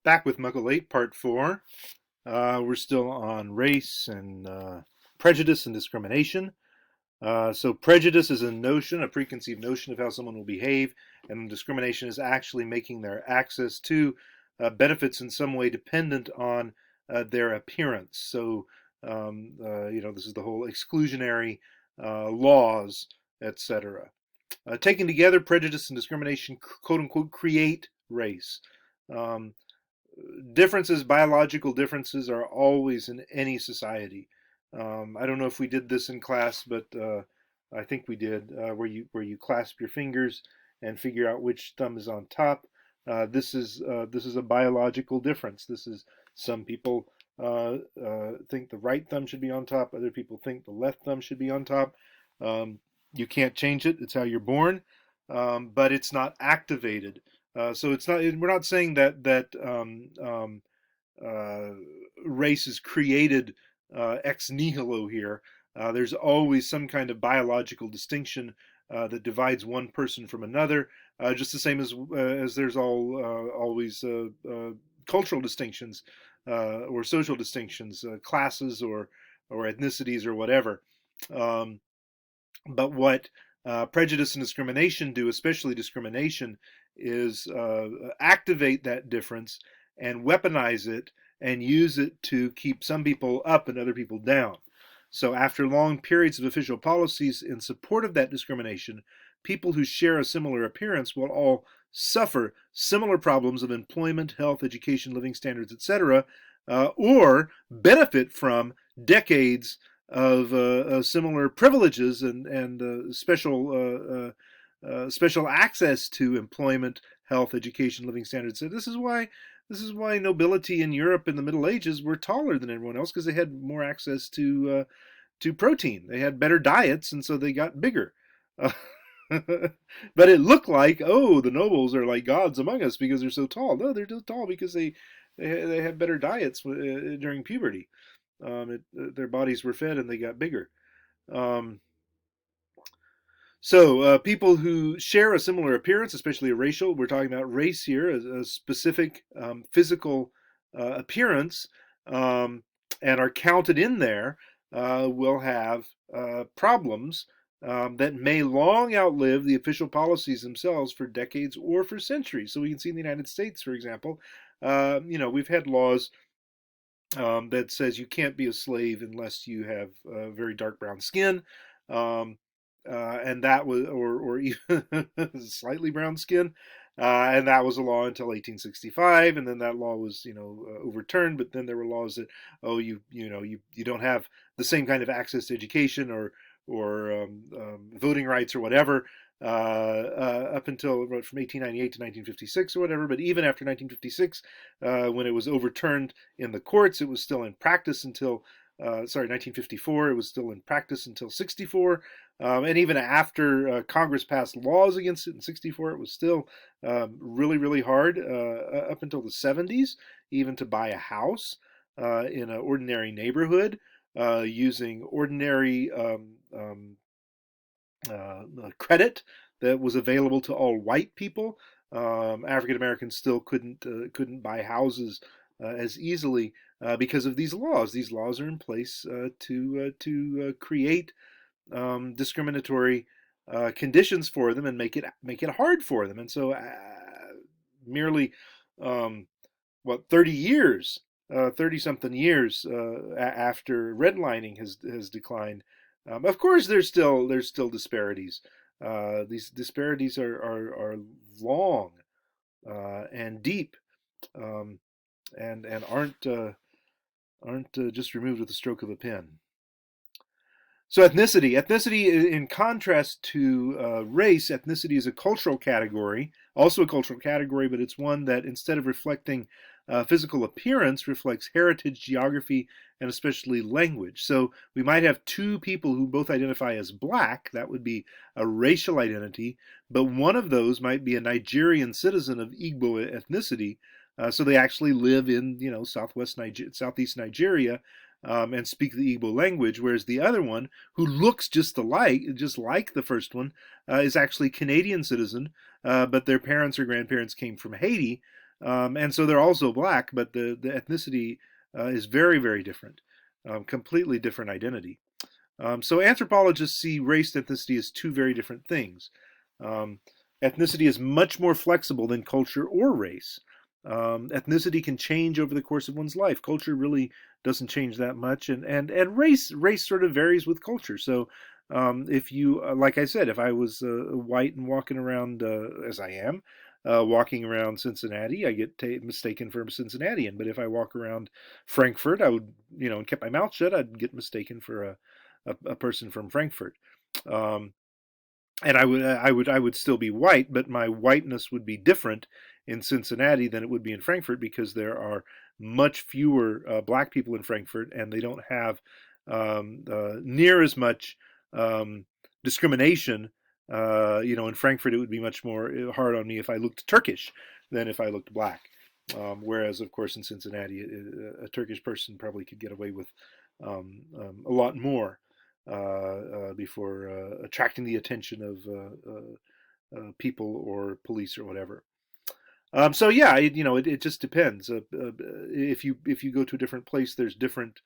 Back with Muckle 8, Part 4. We're still on race and prejudice and discrimination. So prejudice is a notion, a preconceived notion of how someone will behave, and discrimination is actually making their access to benefits in some way dependent on their appearance. So, this is the whole exclusionary laws, etc. Taken together, prejudice and discrimination, quote unquote, create race. Um, Differences, biological differences, are always in any society. I don't know if we did this in class, but I think we did, where you clasp your fingers and figure out which thumb is on top. This is a biological difference. This is some people think the right thumb should be on top. Other people think the left thumb should be on top. Um, you can't change it. It's how you're born, but it's not activated. So it's not. We're not saying that race is created ex nihilo here. There's always some kind of biological distinction that divides one person from another, just the same as there's always cultural distinctions or social distinctions, classes or ethnicities or whatever. Um, but what prejudice and discrimination do, especially discrimination, is activate that difference and weaponize it and use it to keep some people up and other people down. So, after long periods of official policies in support of that discrimination, people who share a similar appearance will all suffer similar problems of employment, health, education, living standards, etc., or benefit from decades of similar privileges and special access to employment, health, education, living standards. So this is why nobility in Europe in the Middle Ages were taller than everyone else, because they had more access to protein. They had better diets, and so they got bigger. Uh, but it looked like, oh, the nobles are like gods among us because they're so tall. No, they're just tall because they had better diets during puberty. Their bodies were fed and they got bigger. Um, so people who share a similar appearance, especially a racial, we're talking about race here, a specific physical appearance, um, and are counted in there, will have problems that may long outlive the official policies themselves for decades or for centuries. So we can see in the United States, for example, we've had laws that says you can't be a slave unless you have very dark brown skin, um, and that was or even slightly brown skin, and that was a law until 1865, and then that law was overturned. But then there were laws that, oh, you don't have the same kind of access to education or voting rights or whatever, up until from 1898 to 1956 or whatever. But even after 1956, when it was overturned in the courts, it was still in practice until 1954. It was still in practice until 64. And even after Congress passed laws against it in 64, it was still really, really hard up until the 70s, even to buy a house in an ordinary neighborhood using ordinary credit that was available to all white people. African Americans still couldn't buy houses as easily because of these laws. These laws are in place to create discriminatory conditions for them and make it hard for them. And so, merely um, 30 years, 30 something years after redlining has declined, of course there's still disparities. These disparities are long and deep, um, and aren't just removed with the stroke of a pen. So ethnicity, in contrast to race, ethnicity is a cultural category, also a cultural category, but it's one that, instead of reflecting physical appearance, reflects heritage, geography, and especially language. So we might have two people who both identify as black. That would be a racial identity, but one of those might be a Nigerian citizen of Igbo ethnicity. So they actually live in southeast Nigeria, and speak the Igbo language, whereas the other one, who looks just like the first one, is actually a Canadian citizen, but their parents or grandparents came from Haiti, and so they're also black, but the ethnicity is very, very different, completely different identity. So anthropologists see race and ethnicity as two very different things. Um, Ethnicity is much more flexible than culture or race. Ethnicity can change over the course of one's life. Culture really doesn't change that much, and race sort of varies with culture. So if you, like I said, if I was white and walking around as I am, walking around Cincinnati, I get mistaken for a Cincinnatian. But if I walk around Frankfurt, I would, and kept my mouth shut, I'd get mistaken for a person from Frankfurt. Um, and I would still be white, but my whiteness would be different in Cincinnati than it would be in Frankfurt because there are much fewer black people in Frankfurt, and they don't have near as much um, discrimination. In Frankfurt, it would be much more hard on me if I looked Turkish than if I looked black. Whereas, of course, in Cincinnati, a Turkish person probably could get away with a lot more before attracting the attention of people or police or whatever. So yeah, it just depends. If you go to a different place, there's different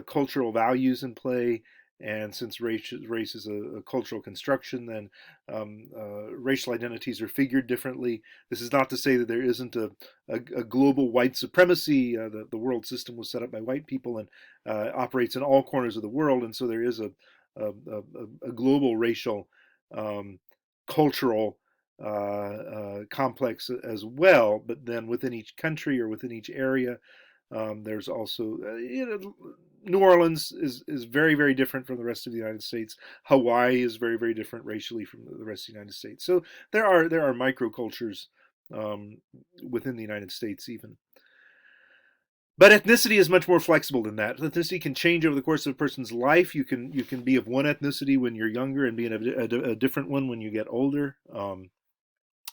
cultural values in play, and since race is a cultural construction, then racial identities are figured differently. This is not to say that there isn't a global white supremacy. The world system was set up by white people and operates in all corners of the world, and so there is a global racial um, cultural complex as well. But then within each country or within each area, there's also New Orleans is very, very different from the rest of the United States. Hawaii is very, very different racially from the rest of the United States. So there are microcultures um, within the United States even. But ethnicity is much more flexible than that. Ethnicity can change over the course of a person's life. You can be of one ethnicity when you're younger and be in a different one when you get older.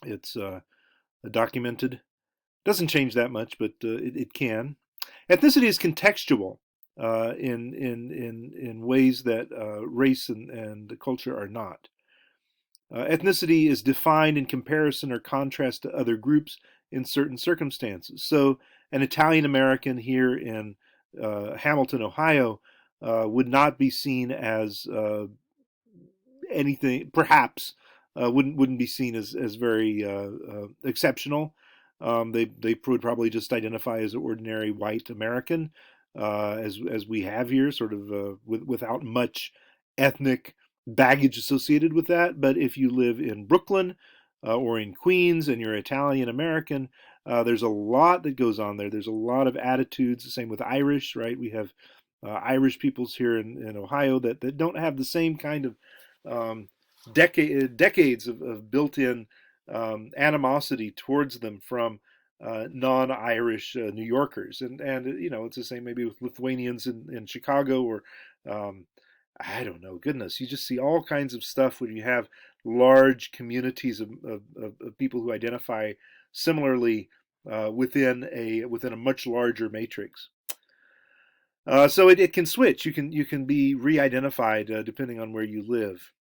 It's documented. Doesn't change that much, but it can. Ethnicity is contextual in ways that race and culture are not. Ethnicity is defined in comparison or contrast to other groups in certain circumstances. So, an Italian American here in Hamilton, Ohio, would not be seen as anything, perhaps wouldn't be seen as very exceptional. They would probably just identify as an ordinary white American, as we have here, sort of without much ethnic baggage associated with that. But if you live in Brooklyn or in Queens and you're Italian American, there's a lot that goes on there. There's a lot of attitudes. The same with Irish, right? We have Irish peoples here in Ohio that don't have the same kind of um, decades of built-in animosity towards them from non-Irish New Yorkers, and it's the same maybe with Lithuanians in Chicago or I don't know. Goodness, you just see all kinds of stuff when you have large communities of people who identify similarly within a much larger matrix. So it can switch. You can be re-identified depending on where you live.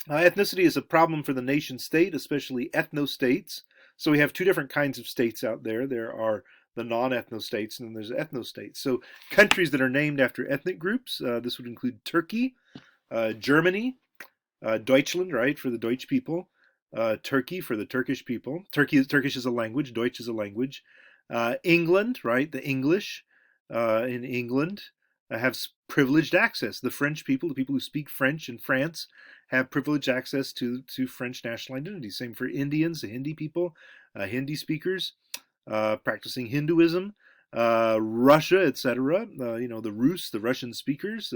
Ethnicity is a problem for the nation state, especially ethnostates. So we have two different kinds of states out there. There are the non-ethnostates, and then there's ethnostates. So countries that are named after ethnic groups. This would include Turkey, Germany, Deutschland, right, for the Deutsch people, Turkey for the Turkish people. Turkish is a language. Deutsch is a language. England, right, the English in England have privileged access. The French people, the people who speak French in France, have privileged access to French national identity. Same for Indians, the Hindi people, Hindi speakers practicing Hinduism, Russia, etc. The Rus, the Russian speakers,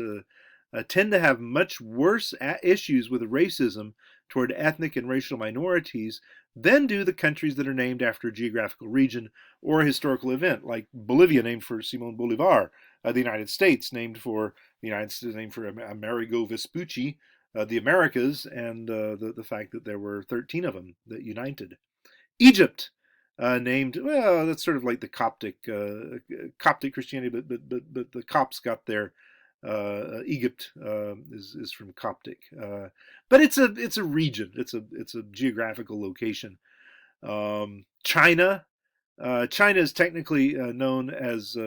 tend to have much worse issues with racism toward ethnic and racial minorities than do the countries that are named after a geographical region or a historical event, like Bolivia, named for Simon Bolivar, the United States, named for Amerigo Vespucci, the Americas, and the fact that there were 13 of them that united. Egypt, named, well, that's sort of like the Coptic Christianity, but the Copts got their Egypt is from Coptic, but it's a region. It's a geographical location. China, China is technically known as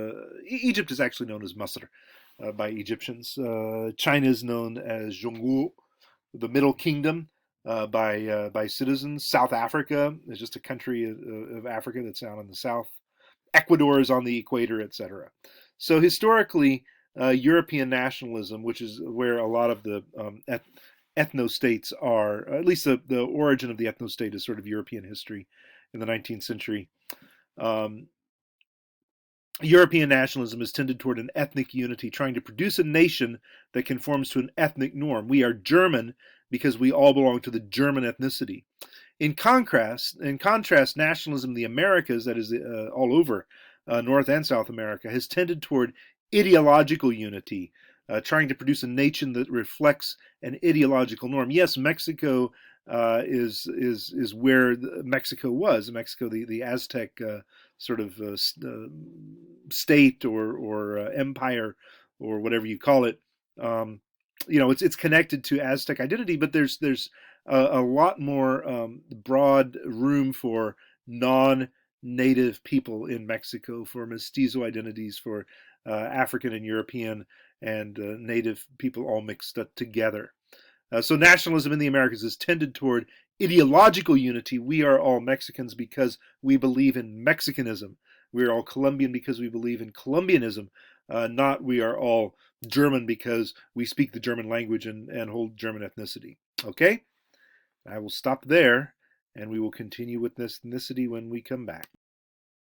Egypt is actually known as Masr by Egyptians. China is known as Zhongguo, the Middle Kingdom, by citizens. South Africa is just a country of Africa that's down in the south. Ecuador is on the equator, etc. So historically, European nationalism, which is where a lot of the ethno-states are, at least the origin of the ethno-state is sort of European history in the 19th century. Um, European nationalism has tended toward an ethnic unity, trying to produce a nation that conforms to an ethnic norm. We are German because we all belong to the German ethnicity. In contrast, nationalism in the Americas, that is all over North and South America, has tended toward ideological unity, trying to produce a nation that reflects an ideological norm. Yes, Mexico is where Mexico was. Mexico, the Aztec sort of state or empire or whatever you call it. Um, it's connected to Aztec identity, but there's a lot more broad room for non-native people in Mexico, for mestizo identities, for African and European and native people all mixed up together. So nationalism in the Americas is tended toward ideological unity. We are all Mexicans because we believe in Mexicanism. We are all Colombian because we believe in Colombianism. Not we are all German because we speak the German language and hold German ethnicity. Okay? I will stop there, and we will continue with ethnicity when we come back.